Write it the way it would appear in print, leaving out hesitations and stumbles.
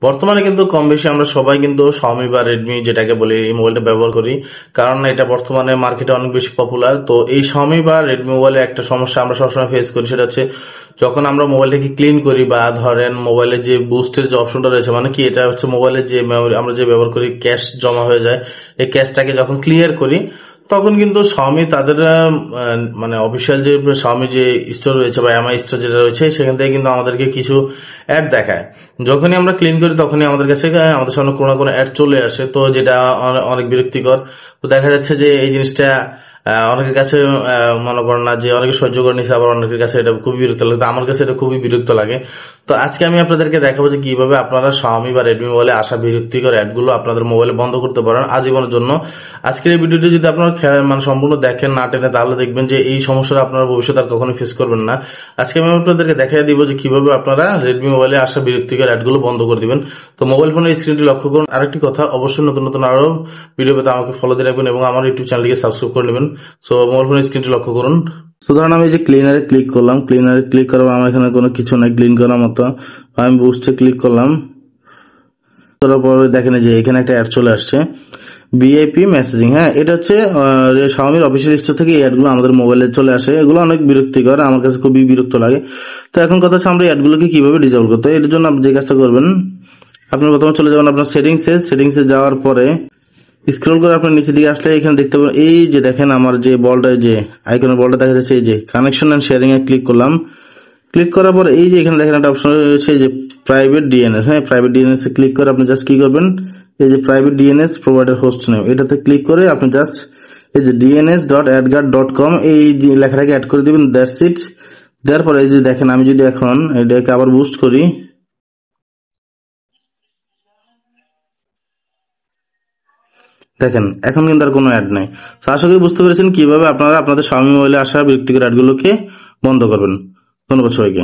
বর্তমানে কিন্তু কম বেশি আমরা সবাই কিন্তু Xiaomi বা Redmi যেটাকে বলি এই মোবাইলটা ব্যবহার করি, কারণ এটা বর্তমানে মার্কেটে অনেক বেশি পপুলার। তো এই Xiaomi বা Redmi মোবাইলে একটা সমস্যা আমরা সবসময় ফেস করি, সেটা হচ্ছে যখন আমরা মোবাইলটাকে ক্লিন করি বা ধরেন মোবাইলে যে বুস্টের যে অপশনটা রয়েছে, মানে কি এটা হচ্ছে মোবাইলের যে মেমোরি আমরা যে ব্যবহার করি, ক্যাশ জমা হয়ে যায়, এই ক্যাশটাকে যখন ক্লিয়ার করি তখন কিন্তু Xiaomi তাদের মানে অফিসিয়াল যে Xiaomi যে স্টোর রয়েছে বা এমআই স্টোর যেটা রয়েছে, সেখান থেকে কিন্তু আমাদেরকে কিছু অ্যাড দেখায়। যখনই আমরা ক্লিন করি তখনই আমাদের কাছে আমাদের সামনে কোনো না কোনো অ্যাড চলে আসে, তো যেটা অনেক বিরক্তিকর। তো দেখা যাচ্ছে যে এই জিনিসটা অনেকের কাছে মনে করেন না যে অনেকে সহ্য করে নিছে, আবার অনেকের কাছে এটা খুবই বিরক্ত লাগে। তো আমার কাছে এটা খুবই বিরক্ত লাগে। তো আজকে আমি আপনাদেরকে দেখাবো যে কিভাবে আপনারা Xiaomi বা Redmi মোবাইলে আসা বিরক্তিকর অ্যাডগুলো আপনাদের মোবাইলে বন্ধ করতে পারেন আজীবনের জন্য। আজকের এই ভিডিওটি যদি আপনারা মানে সম্পূর্ণ দেখেন না টেনে, তাহলে দেখবেন যে এই সমস্যাটা আপনারা ভবিষ্যতে আর কখনো ফেস করবেন না। আজকে আমি আপনাদেরকে দেখাই দিব যে কিভাবে আপনারা Redmi মোবাইলে আসা বিরক্তিকর অ্যাডগুলো বন্ধ করে দিবেন। তো মোবাইল ফোনের স্ক্রিনটি লক্ষ্য করুন। আরেকটি কথা, অবশ্যই নতুন নতুন আরো ভিডিও পেতে আমাকে ফলো দিয়ে রাখবেন এবং আমার ইউটিউব চ্যানেলকে সাবস্ক্রাইব করে নেবেন। সো মোবাইল ফোনের স্ক্রিনটি লক্ষ্য করুন। সো ধরেন আমি যে ক্লিনারে ক্লিক করলাম, ক্লিনারে ক্লিক করার আমার এখানে কোনো কিছু নাই ক্লিন করার মতো। আমি বুস্টে ক্লিক করলাম, করার পরে দেখেন যে এখানে একটা অ্যাড চলে আসছে, ভিআইপি মেসেজিং। হ্যাঁ, এটা হচ্ছে Xiaomi অফিসিয়াল স্টোর থেকে এই অ্যাডগুলো আমাদের মোবাইলে চলে আসে। এগুলো অনেক বিরক্তিকর, আমার কাছে খুবই বিরক্ত লাগে। তো এখন কথা হচ্ছে আমরা এই অ্যাডগুলোকে কিভাবে ডিসেবল করতে হয়। এর জন্য আপনি যে কাজটা করবেন, আপনি প্রথমে চলে যাবেন আপনার সেটিংসে যাওয়ার পরে স্ক্রল করে আপনার নিচে দিকে আসলে এখানে দেখতে পাবেন, এই যে দেখেন আমার যে বলটা, যে আইকনের বলটা দেখা যাচ্ছে, এই যে কানেকশন এন্ড শেয়ারিং এ ক্লিক করলাম। ক্লিক করার পর এই যে এখানে দেখেন একটা অপশন রয়েছে যে প্রাইভেট ডিএনএস। হ্যাঁ, প্রাইভেট ডিএনএস এ ক্লিক করে আপনি জাস্ট কি করবেন, এই যে private DNS provider host name, এটাতে ক্লিক করে আপনি জাস্ট এই যে dns.adguard.com এই যে লেখাটাকে অ্যাড করে দিবেন। That's it. দেওয়ার পরে এই যে দেখেন আমি যদি এখন এটাকে আবার বুস্ট করি, দেখেন এখন কিন্তু আর কোনো অ্যাড নাই। তো আশা করি বুঝতে পেরেছেন কিভাবে আপনারা আপনাদের Xiaomi মোবাইলে আসা বিরক্তিকর অ্যাডগুলোকে বন্ধ করবেন। ধন্যবাদ সবাইকে।